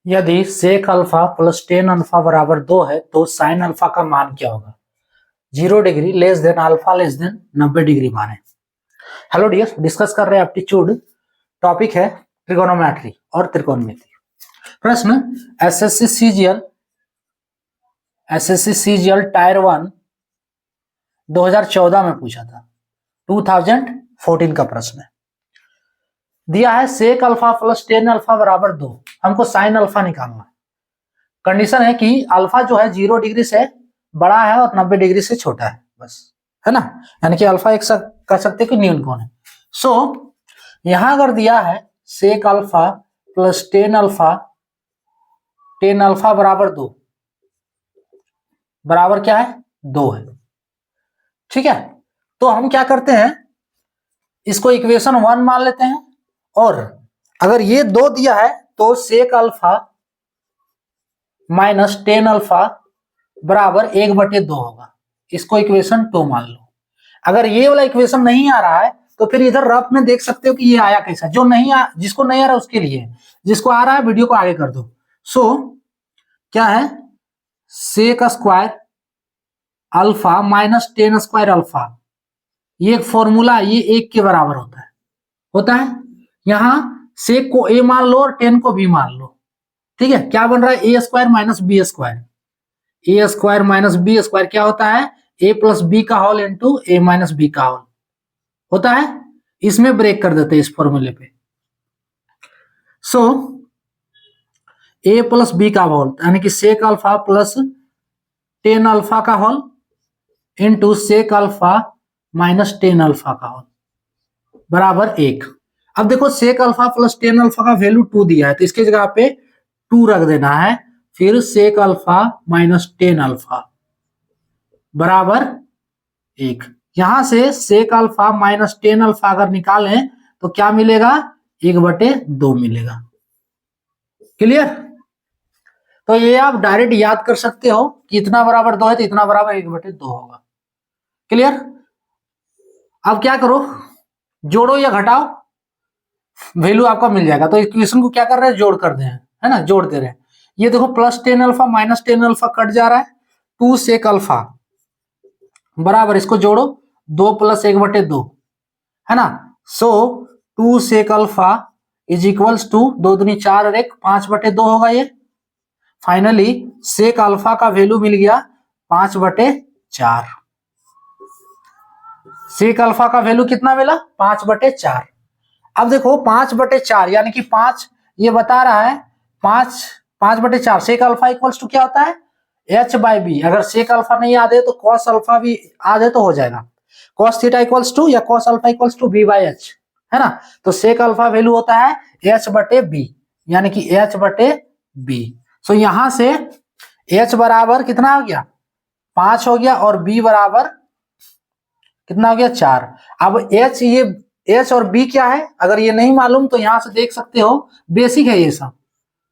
यदि sec alpha plus tan alpha बराबर 2 है तो साइन अल्फा का मान क्या होगा? 0 degree less than alpha less than 90 degree माने। हेलो डियर, डिस्कस कर रहे हैं एप्टीट्यूड। टॉपिक है ट्रिगोनोमेट्री और त्रिकोणमिति। प्रश्न एसएससी सीजीएल टायर 1 2014 में पूछा था। 2014 का प्रश्न है। दिया है sec alpha plus tan alpha बराबर 2, हमको साइन अल्फा निकालना है। कंडीशन है कि अल्फा जो है 0 डिग्री से बड़ा है और 90 डिग्री से छोटा है, बस, है ना। यानी कि अल्फा एक कह सकते कि न्यून कोण है। सो यहां अगर दिया है sec alpha plus tan alpha बराबर 2, बराबर क्या है? 2 है। ठीक है, तो हम क्या करते हैं, इसको इक्वेशन 1 मान लेते हैं। और अगर ये 2 दिया है तो sec alpha minus tan alpha बराबर 1/2 होगा। इसको इक्वेशन 2 मान लो। अगर ये वाला इक्वेशन नहीं आ रहा है तो फिर इधर रफ में देख सकते हो कि ये आया कैसा। जो नहीं जिसको नहीं आ रहा उसके लिए, जिसको आ रहा है वीडियो को आगे कर दो। सो क्या है, sec square alpha minus tan square alpha, ये एक फॉर्मूला, ये 1 के बराबर होता है। यहां सेक को a मान लो और टेन को b मान लो। ठीक है, क्या बन रहा है? ए स्क्वायर माइनस बी स्क्वायर। ए स्क्वायर माइनस बी स्क्वायर क्या होता है? ए प्लस बी का होल इंटू ए माइनस बी का होल होता है। इसमें ब्रेक कर देते हैं इस फॉर्मूले पे। सो ए प्लस बी का होल यानी कि sec alpha plus tan alpha का whole into sec alpha minus tan alpha का होल बराबर 1। अब देखो sec alpha plus tan alpha का वैल्यू 2 दिया है तो इसके जगह पे 2 रख देना है। फिर sec alpha minus tan alpha बराबर 1। यहां से sec alpha minus tan alpha अगर निकालें तो क्या मिलेगा? 1/2 मिलेगा। क्लियर? तो ये आप डायरेक्ट याद कर सकते हो कि इतना बराबर 2 है तो इतना बराबर 1/2 होगा। क्लियर? अब क्या करो, जोड़ो या घटाओ, वैल्यू आपका मिल जाएगा। तो इक्वेशन को क्या कर रहे हैं? जोड़ कर दे हैं, है ना, जोड़ दे रहे हैं। ये देखो plus tan alpha minus tan alpha cut जा रहा है। 2 सेक अल्फा बराबर, इसको जोड़ो, 2 प्लस 1/2, है ना। So 2 sec alpha is equals to 2 दूनी 4 और 1 5/2 होगा ये। फाइनली सेक अल्फा का वैल्यू मिल गया 5/4। सेक अल्फा का वैल्यू कितना मिला? 5/4। अब देखो 5/4 यानी कि 5, ये बता रहा है 5/4 सेक अल्फा इक्वल्स टू क्या होता है? h/b। अगर सेक अल्फा नहीं याद है तो कॉस अल्फा भी याद है तो हो जाएगा। कॉस थीटा इक्वल्स टू या cos alpha equals to b/h, है ना। तो सेक अल्फा वैल्यू होता है h/b, यानी कि h/b। सो यहां से h बराबर कितना हो गया? 5 हो गया और b बराबर कितना हो गया? 4। अब h, ये h और b क्या है अगर ये नहीं मालूम तो यहां से देख सकते हो, बेसिक है ये सब।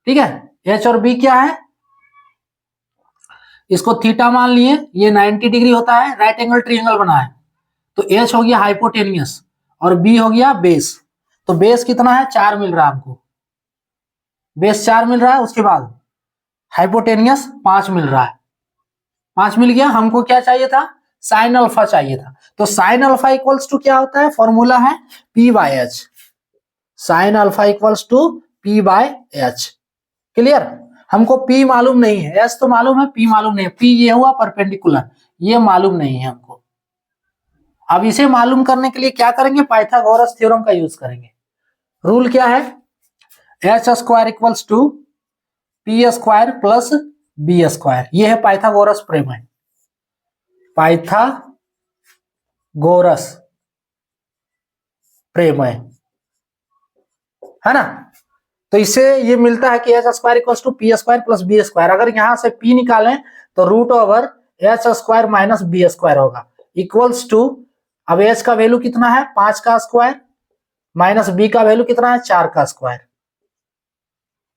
ठीक है, h और b क्या है? इसको थीटा मान लिए, ये 90 डिग्री होता है, राइट एंगल ट्रायंगल बना है। तो h हो गया हाइपोटेनियस और b हो गया बेस। तो बेस कितना है? 4 मिल रहा है हमको, बेस 4 मिल रहा है। उसके बाद हाइपोटेनियस 5 मिल रहा है, 5 मिल गया। हमको क्या चाहिए था? साइन अल्फा चाहिए था। तो साइन अल्फा इक्वल्स टू क्या होता है? फॉर्मूला है p/h। Sine alpha equals to p/h। Clear? हमको p मालूम नहीं है, h तो मालूम है, p मालूम नहीं है। p ये हुआ परपेंडिकुलर, ये मालूम नहीं है हमको। अब इसे मालूम करने के लिए क्या करेंगे? पाइथागोरस थ्योरम का यूज करेंगे। रूल क्या है? h² equals to p² plus b²। ये है पाइथागोरस प्रमेय, पाइथागोरस प्रमेय, है ना। तो इससे ये मिलता है कि h² equals to p² plus b²। अगर यहां से p निकालें तो √h² माइनस b² होगा इक्वल्स टू, अब h का वैल्यू कितना है? 5 का स्क्वायर माइनस b का वैल्यू कितना है? 4 का स्क्वायर।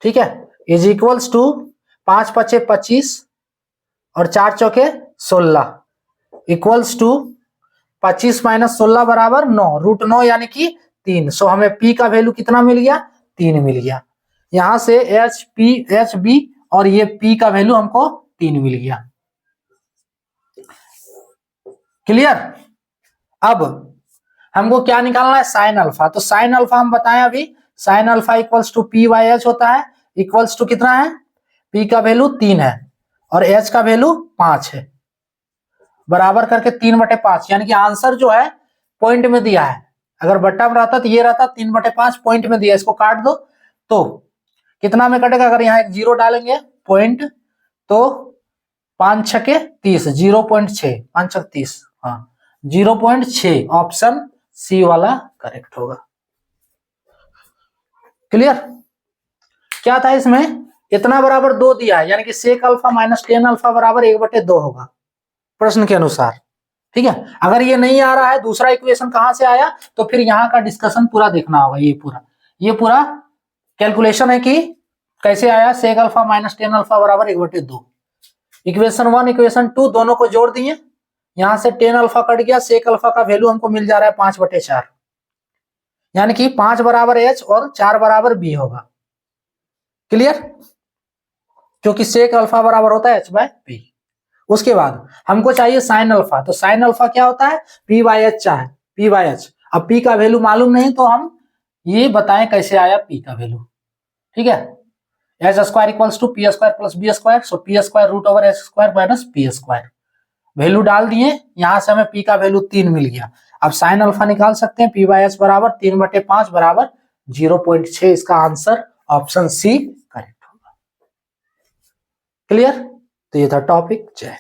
ठीक है, इज इक्वल्स टू 5 × 5 = 25 और 4 × 4 = 16 इक्वल्स टू 25 माइनस 16 बराबर 9, √9 यानी कि 3। सो हमें p का वैल्यू कितना मिल गया? 3 मिल गया। यहां से एच बी और ये पी का वैल्यू हमको 3 मिल गया। क्लियर। अब हमको क्या निकालना है, साइन अल्फा। तो साइन अल्फा हम बताएं अभी, sine alpha equals to P by H होता है, इक्वल्स टू कितना है, पी का वैल्यू 3 है और एच का वैल्यू 5 है, बराबर करके 3/5, यानी कि आंसर जो है पॉइंट में दिया है। अगर बट्टा में रहता तो ये रहता 3/5, पॉइंट में दिया, इसको काट दो तो कितना में कटेगा, अगर यहाँ एक जीरो डालेंगे पॉइंट तो 5 छके 30, 0.6, 5 छक 30, हाँ 0.6, ऑप्शन सी वाला करेक्ट होगा। क्लियर। क्या था इसमें, इतना बराबर 2 दिया है, यानी कि sec alpha minus tan alpha बराबर 1/2 होगा प्रश्न के अनुसार। ठीक है, अगर ये नहीं आ रहा है, दूसरा इक्वेशन कहां से आया, तो फिर यहाँ का डिस्कशन पूरा देखना होगा। ये पूरा कैलकुलेशन है कि कैसे आया sec alpha minus tan alpha बराबर 1/2। इक्वेशन 1 इक्वेशन 2 दोनों को जोड़ दिए, यहां से टेन अल्फा कट गया, सेक अल्फा का वैल्यू हमको मिल जा रहा है 5/4, यानी कि 5 बराबर एच और 4 बराबर बी होगा। क्लियर, क्योंकि सेक अल्फा बराबर होता है एच बाय पी। उसके बाद हमको चाहिए साइन अल्फा, तो साइन अल्फा क्या होता है, पी बाई एच चाहे पी बाई एच। अब पी का वैल्यू मालूम नहीं तो हम ये बताएं कैसे आया पी का वैल्यू। ठीक है, H square equals to P square plus B square, so P square root over H square minus P square. Value डाल दिए, यहां से हमें पी का वैल्यू 3 मिल गया। अब साइन अल्फा निकाल सकते हैं, पी बाई एच बराबर 3/5 बराबर 0.6, इसका आंसर ऑप्शन सी करेक्ट होगा। क्लियर, तो ये था टॉपिक। जय।